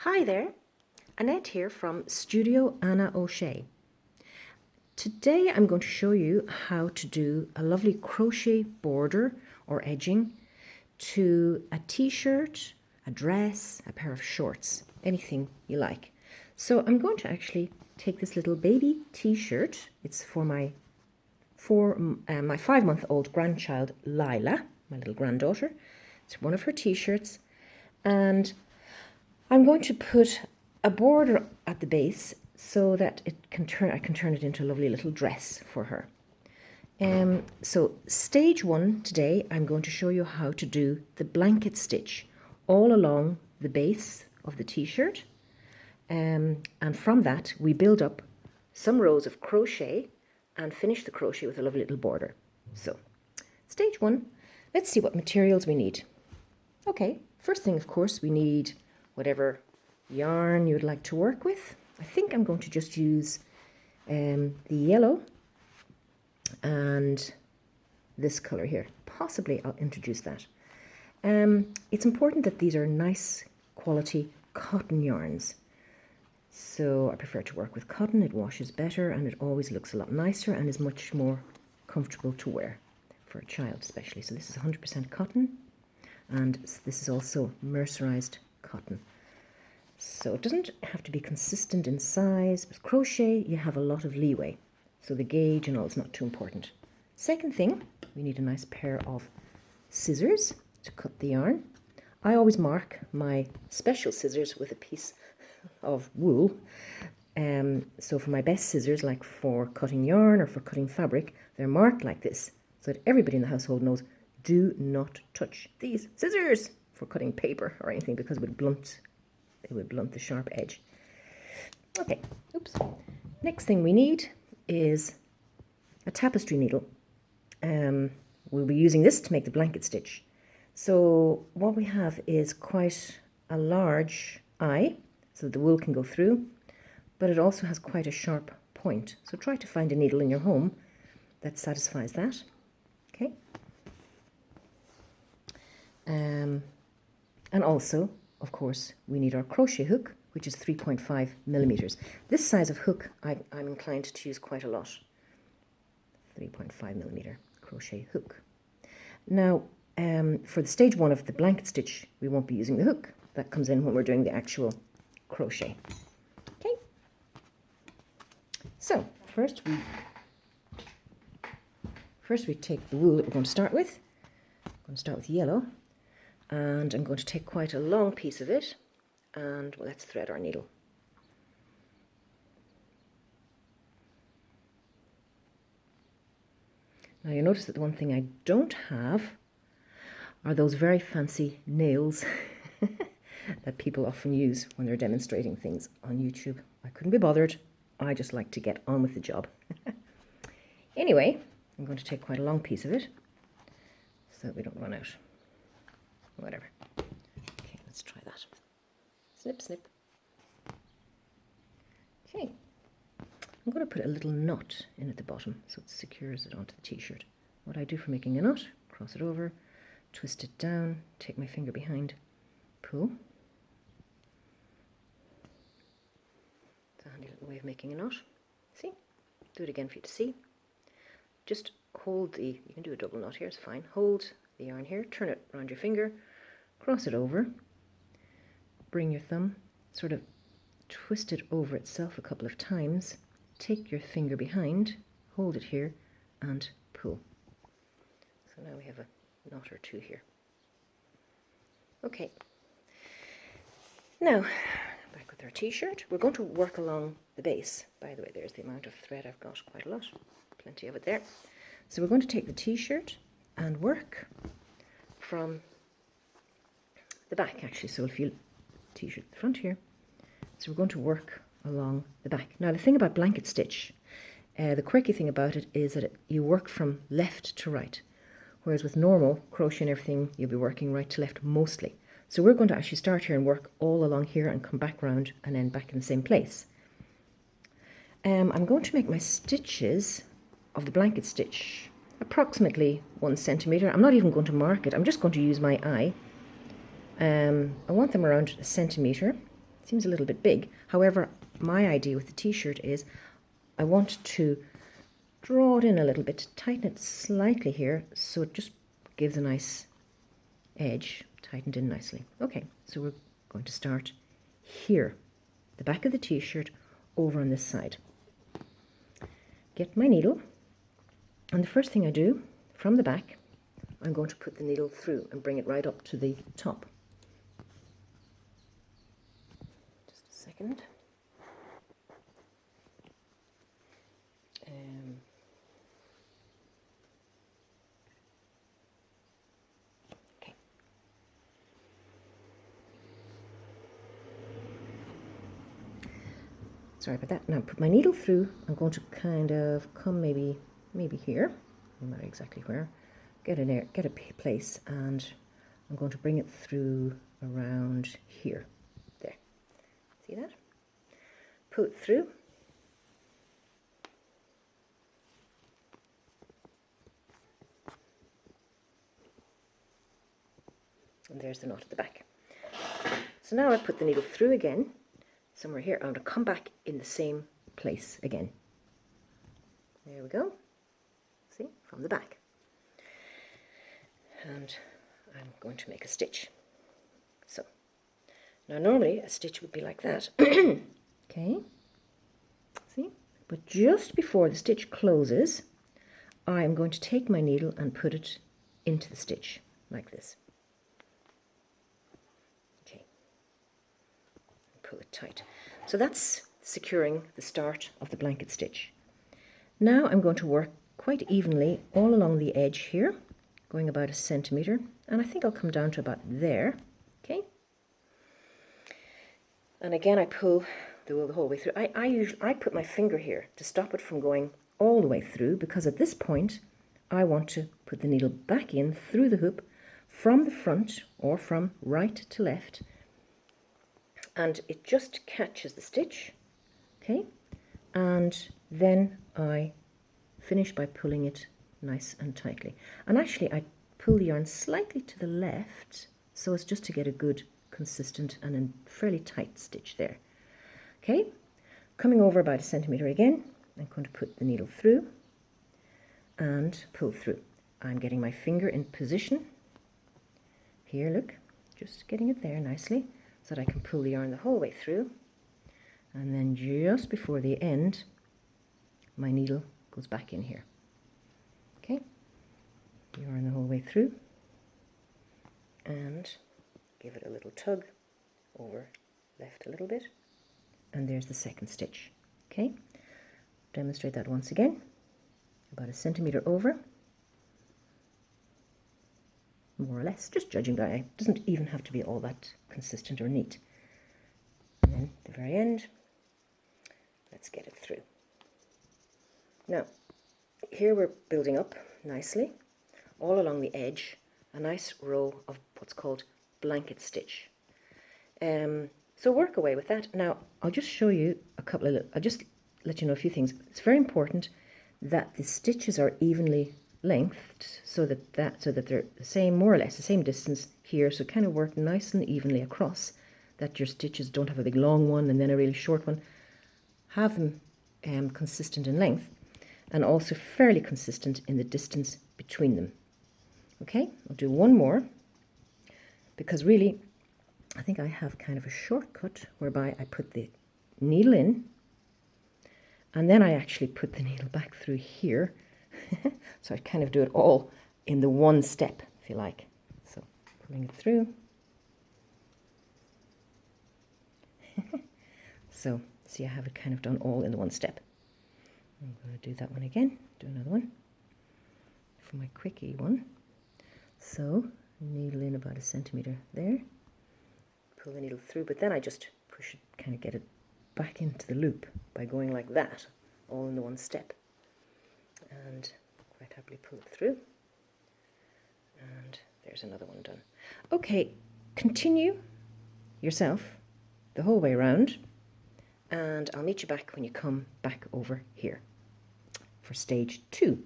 Hi there, Annette here from Studio Anna O'Shea. Today I'm going to show you how to do a lovely crochet border or edging to a t-shirt, a dress, a pair of shorts, anything you like. So I'm going to actually take this little baby t-shirt. It's for my 5-month-old grandchild Lila, my little granddaughter. It's one of her t-shirts, and I'm going to put a border at the base so that I can turn it into a lovely little dress for her. So stage one today, I'm going to show you how to do the blanket stitch all along the base of the t-shirt. And from that, we build up some rows of crochet and finish the crochet with a lovely little border. So stage one, let's see what materials we need. Okay, first thing, of course, we need whatever yarn you'd like to work with. I think I'm going to just use the yellow and this colour here. Possibly I'll introduce that. It's important that these are nice quality cotton yarns. So I prefer to work with cotton. It washes better and it always looks a lot nicer and is much more comfortable to wear for a child especially. So this is 100% cotton, and this is also mercerized cotton. So it doesn't have to be consistent in size. With crochet, you have a lot of leeway. So the gauge and all is not too important. Second thing, we need a nice pair of scissors to cut the yarn. I always mark my special scissors with a piece of wool. So for my best scissors, like for cutting yarn or for cutting fabric, they're marked like this so that everybody in the household knows, do not touch these scissors for cutting paper or anything, because it would blunt the sharp edge. Okay, oops. Next thing we need is a tapestry needle. We'll be using this to make the blanket stitch. So what we have is quite a large eye, so that the wool can go through, but it also has quite a sharp point. So try to find a needle in your home that satisfies that. Okay. And also, of course, we need our crochet hook, which is 3.5 millimeters. This size of hook I'm inclined to use quite a lot. 3.5 millimeter crochet hook. Now, for the stage one of the blanket stitch, we won't be using the hook. That comes in when we're doing the actual crochet. Okay. So first we take the wool that we're going to start with. I'm going to start with yellow, and I'm going to take quite a long piece of it, and well, let's thread our needle. Now you notice that the one thing I don't have are those very fancy nails that people often use when they're demonstrating things on YouTube. I couldn't be bothered. I just like to get on with the job. Anyway, I'm going to take quite a long piece of it so that we don't run out. Whatever. Okay, let's try that. Snip, snip. Okay. I'm going to put a little knot in at the bottom so it secures it onto the t-shirt. What I do for making a knot, cross it over, twist it down, take my finger behind, pull. It's a handy little way of making a knot. See? Do it again for you to see. Just hold you can do a double knot here, it's fine. Hold the yarn here, turn it around your finger, cross it over, bring your thumb, sort of twist it over itself a couple of times, take your finger behind, hold it here, and pull. So now we have a knot or two here. Okay. Now, back with our t-shirt. We're going to work along the base. By the way, there's the amount of thread I've got, quite a lot. Plenty of it there. So we're going to take the t-shirt and work from the back, actually. So if you t-shirt at the front here. So we're going to work along the back. Now the thing about blanket stitch, the quirky thing about it is that you work from left to right, whereas with normal crochet and everything, you'll be working right to left mostly. So we're going to actually start here and work all along here and come back round and then back in the same place. I'm going to make my stitches of the blanket stitch approximately 1 centimeter. I'm not even going to mark it. I'm just going to use my eye. I want them around 1 centimeter. Seems a little bit big. However, my idea with the t-shirt is I want to draw it in a little bit, tighten it slightly here so it just gives a nice edge, tightened in nicely. Okay, so we're going to start here, the back of the t-shirt over on this side. Get my needle, and the first thing I do from the back, I'm going to put the needle through and bring it right up to the top. Just a second. Okay. Sorry about that. Now put my needle through. I'm going to kind of come maybe here. No matter exactly where. Get a place, and I'm going to bring it through around here. There. See that? Pull it through. And there's the knot at the back. So now I put the needle through again, somewhere here. I'm going to come back in the same place again. There we go. See, from the back. And I'm going to make a stitch. So, now normally a stitch would be like that. Okay, see? But just before the stitch closes, I'm going to take my needle and put it into the stitch, like this. Okay, pull it tight. So that's securing the start of the blanket stitch. Now I'm going to work quite evenly all along the edge here, going about 1 centimeter, and I think I'll come down to about there. Okay, and again I pull the whole way through. I put my finger here to stop it from going all the way through, because at this point I want to put the needle back in through the hoop from the front or from right to left, and it just catches the stitch. Okay, and then I finish by pulling it nice and tightly. And actually I pull the yarn slightly to the left so as just to get a good, consistent and a fairly tight stitch there. Okay, coming over about 1 centimeter again, I'm going to put the needle through and pull through. I'm getting my finger in position. Here, look, just getting it there nicely so that I can pull the yarn the whole way through. And then just before the end, my needle goes back in here. Okay, yarn the whole way through and give it a little tug over left a little bit, and there's the second stitch. Okay, demonstrate that once again, about 1 centimeter over, more or less, just judging by, it doesn't even have to be all that consistent or neat. And then at the very end, let's get it through. Now, here we're building up nicely, all along the edge, a nice row of what's called blanket stitch. So work away with that. Now, I'll just show you a couple of, I'll just let you know a few things. It's very important that the stitches are evenly lengthed so that they're the same, more or less the same distance here, so kind of work nice and evenly across, that your stitches don't have a big long one and then a really short one. Have them consistent in length, and also fairly consistent in the distance between them. Okay, I'll do one more, because really I think I have kind of a shortcut whereby I put the needle in and then I actually put the needle back through here. So I kind of do it all in the one step, if you like. So pulling it through. So see, I have it kind of done all in the one step. I'm going to do that one again, do another one for my quickie one. So needle in about 1 centimeter there, pull the needle through, but then I just push it, kind of get it back into the loop by going like that, all in the one step, and quite happily pull it through, and there's another one done. Okay, continue yourself the whole way around, and I'll meet you back when you come back over here for stage 2.